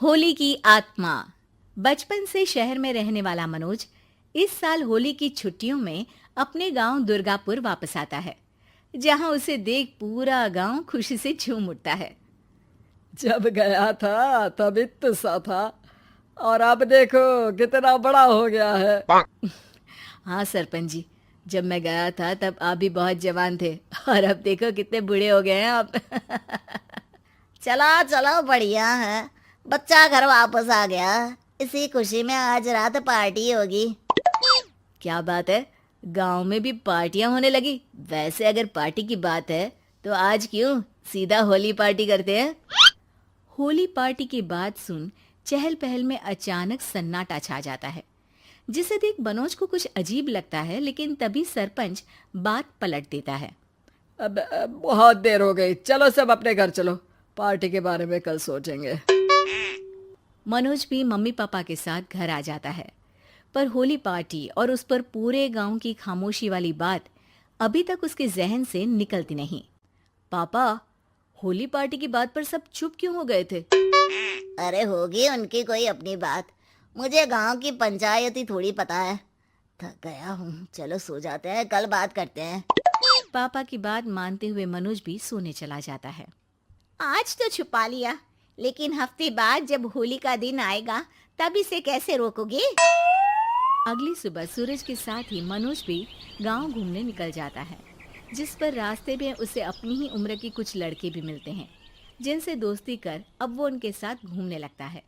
होली की आत्मा। बचपन से शहर में रहने वाला मनोज इस साल होली की छुट्टियों में अपने गांव दुर्गापुर वापस आता है, जहां उसे देख पूरा गांव खुशी से झूम उठता है। जब गया था तब इतना सा था और अब देखो कितना बड़ा हो गया है। हाँ सरपंच जी, जब मैं गया था तब आप भी बहुत जवान थे और अब देखो कितने बूढ़े हो गए हैं आप। चलो चलो बढ़िया है। बच्चा घर वापस आ गया। इसी खुशी में आज रात पार्टी होगी। क्या बात है, गांव में भी पार्टियां होने लगी। वैसे अगर पार्टी की बात है तो आज क्यों सीधा होली पार्टी करते हैं। होली पार्टी की बात सुन चहल पहल में अचानक सन्नाटा छा जाता है, जिसे देख मनोज को कुछ अजीब लगता है, लेकिन तभी सरपंच बात पलट देता है। अब बहुत देर हो गई, चलो सब अपने घर चलो, पार्टी के बारे में कल सोचेंगे। मनोज भी मम्मी पापा के साथ घर आ जाता है, पर होली पार्टी और उस पर पूरे गांव की खामोशी वाली बात अभी तक उसके जहन से निकलती नहीं। पापा, होली पार्टी की बात पर सब चुप क्यों हो गए थे? अरे होगी उनकी कोई अपनी बात। मुझे गांव की पंचायत ही थोड़ी पता है। थक गया हूँ, चलो सो जाते हैं, कल बात करते हैं। पापा की बात मानते हुए मनोज भी सोने चला जाता है। आज तो छुपा लिया, लेकिन हफ्ते बाद जब होली का दिन आएगा तब इसे कैसे रोकोगे? अगली सुबह सूरज के साथ ही मनोज भी गांव घूमने निकल जाता है, जिस पर रास्ते में उसे अपनी ही उम्र के कुछ लड़के भी मिलते हैं, जिनसे दोस्ती कर अब वो उनके साथ घूमने लगता है।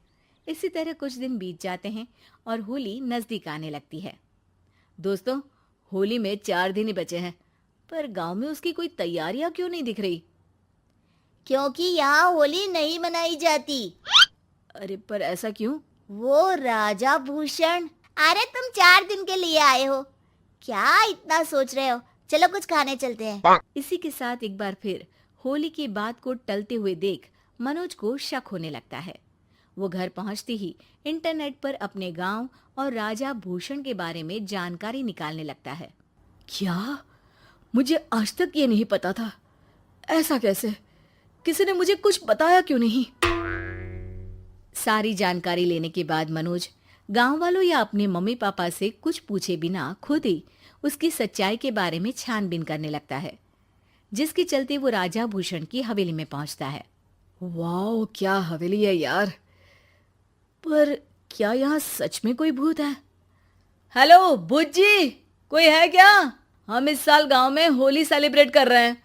इसी तरह कुछ दिन बीत जाते हैं और होली नजदीक आने लगती है। दोस्तों, होली में 4 दिन ही बचे हैं, पर गांव में उसकी कोई तैयारियां क्यों नहीं दिख रही? क्योंकि यहाँ होली नहीं मनाई जाती। अरे पर ऐसा क्यों? वो राजा भूषण। अरे तुम 4 दिन के लिए आए हो, क्या इतना सोच रहे हो? चलो कुछ खाने चलते हैं। इसी के साथ एक बार फिर होली की बात को टलते हुए देख मनोज को शक होने लगता है। वो घर पहुंचते ही इंटरनेट पर अपने गांव और राजा भूषण के बारे में जानकारी निकालने लगता है। क्या? मुझे आज तक ये नहीं पता था। ऐसा कैसे? किसी ने मुझे कुछ बताया क्यों नहीं? सारी जानकारी लेने के बाद मनोज गांव वालों या अपने मम्मी पापा से कुछ पूछे बिना खुद ही उसकी सच्चाई के बारे में छानबीन करने लगता है, जिसके चलते वो राजा भूषण की हवेली में पहुंचता है। वाह, क्या हवेली है यार। पर क्या यहाँ सच में कोई भूत है? हेलो भूत जी, कोई है क्या? हम इस साल गांव में होली सेलिब्रेट कर रहे हैं,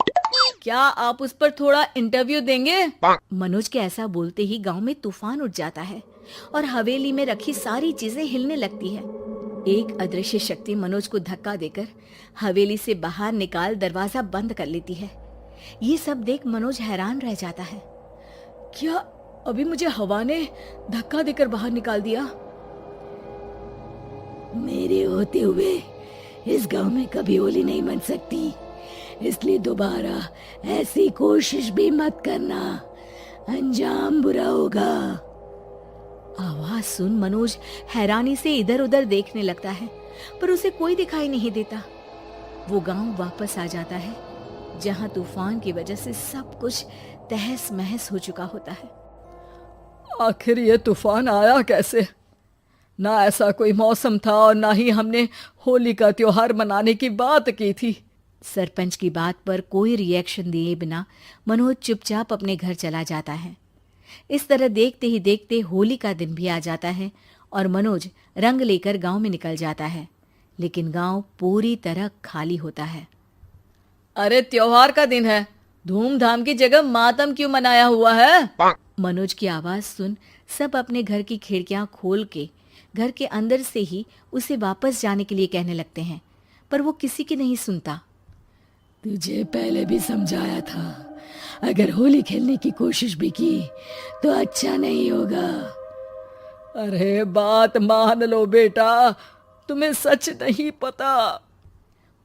क्या आप उस पर थोड़ा इंटरव्यू देंगे? मनोज के ऐसा बोलते ही गांव में तूफान उठ जाता है और हवेली में रखी सारी चीजें हिलने लगती है। एक अदृश्य शक्ति मनोज को धक्का देकर हवेली से बाहर निकाल दरवाजा बंद कर लेती है। ये सब देख मनोज हैरान रह जाता है। क्या अभी मुझे हवा ने धक्का देकर बाहर निकाल दिया? मेरे होते हुए इस गांव में कभी होली नहीं मन सकती, इसलिए दोबारा ऐसी कोशिश भी मत करना, अंजाम बुरा होगा। आवाज सुन मनोज हैरानी से इधर उधर देखने लगता है, पर उसे कोई दिखाई नहीं देता। वो गांव वापस आ जाता है, जहां तूफान की वजह से सब कुछ तहस महस हो चुका होता है। आखिर ये तूफान आया कैसे? ना ऐसा कोई मौसम था और ना ही हमने होली का त्योहार मनाने की बात की थी। सरपंच की बात पर कोई रिएक्शन दिए बिना मनोज चुपचाप अपने घर चला जाता है। इस तरह देखते ही देखते होली का दिन भी आ जाता है और मनोज रंग लेकर गांव में निकल जाता है, लेकिन गांव पूरी तरह खाली होता है। अरे त्योहार का दिन है, धूमधाम की जगह मातम क्यों मनाया हुआ है? मनोज की आवाज सुन सब अपने घर की खिड़कियां खोल के घर के अंदर से ही उसे वापस जाने के लिए कहने लगते हैं, पर वो किसी की नहीं सुनता। तुझे पहले भी समझाया था, अगर होली खेलने की कोशिश भी की तो अच्छा नहीं होगा। अरे बात मान लो बेटा, तुम्हें सच नहीं पता।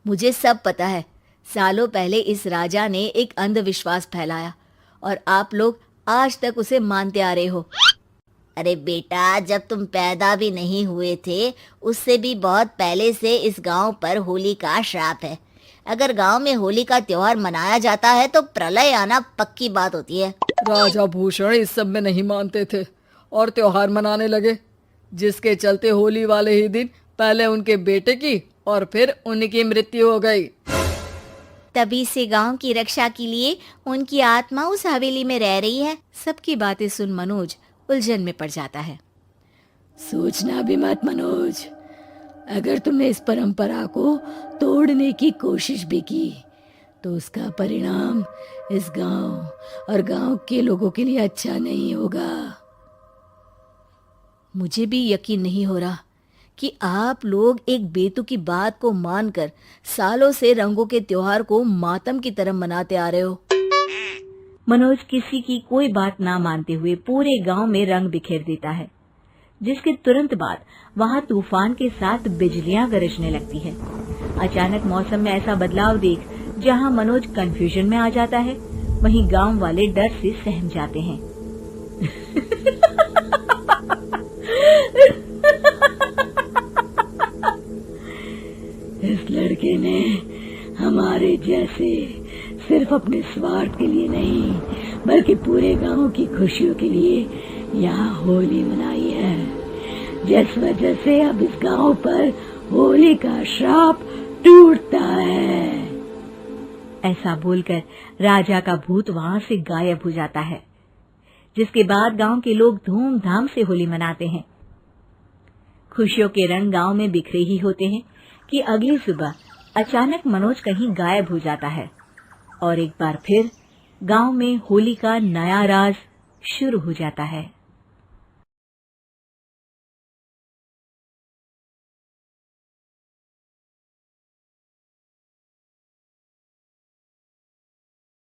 मुझे सब पता है। सालों पहले इस राजा ने एक अंधविश्वास फैलाया और आप लोग आज तक उसे मानते आ रहे हो। अरे बेटा, जब तुम पैदा भी नहीं हुए थे उससे भी बहुत पहले से इस गांव पर होली का श्राप है। अगर गांव में होली का त्योहार मनाया जाता है तो प्रलय आना पक्की बात होती है। राजा भूषण इस सब में नहीं मानते थे और त्योहार मनाने लगे, जिसके चलते होली वाले ही दिन पहले उनके बेटे की और फिर उनकी मृत्यु हो गई। तभी से गांव की रक्षा के लिए उनकी आत्मा उस हवेली में रह रही है। सबकी बातें सुन मनोज उलझन में पड़ जाता है। सोचना भी मत मनोज, अगर तुमने इस परंपरा को तोड़ने की कोशिश भी की तो उसका परिणाम इस गांव और गांव के लोगों के लिए अच्छा नहीं होगा। मुझे भी यकीन नहीं हो रहा कि आप लोग एक बेतुकी बात को मानकर सालों से रंगों के त्योहार को मातम की तरह मनाते आ रहे हो। मनोज किसी की कोई बात ना मानते हुए पूरे गांव में रंग बिखेर देता है, जिसके तुरंत बाद वहां तूफान के साथ बिजलियां गरजने लगती है। अचानक मौसम में ऐसा बदलाव देख जहां मनोज कंफ्यूजन में आ जाता है, वहीं गांव वाले डर से सहम जाते हैं। इस लड़के ने हमारे जैसे सिर्फ अपने स्वार्थ के लिए नहीं बल्कि पूरे गांव की खुशियों के लिए यहाँ होली मनाई है, जिस वजह से अब इस गांव पर होली का श्राप टूटता है। ऐसा बोलकर राजा का भूत वहां से गायब हो जाता है, जिसके बाद गांव के लोग धूमधाम से होली मनाते हैं। खुशियों के रंग गांव में बिखरे ही होते हैं कि अगली सुबह अचानक मनोज कहीं गायब हो जाता है और एक बार फिर गांव में होली का नया राज शुरू हो जाता है।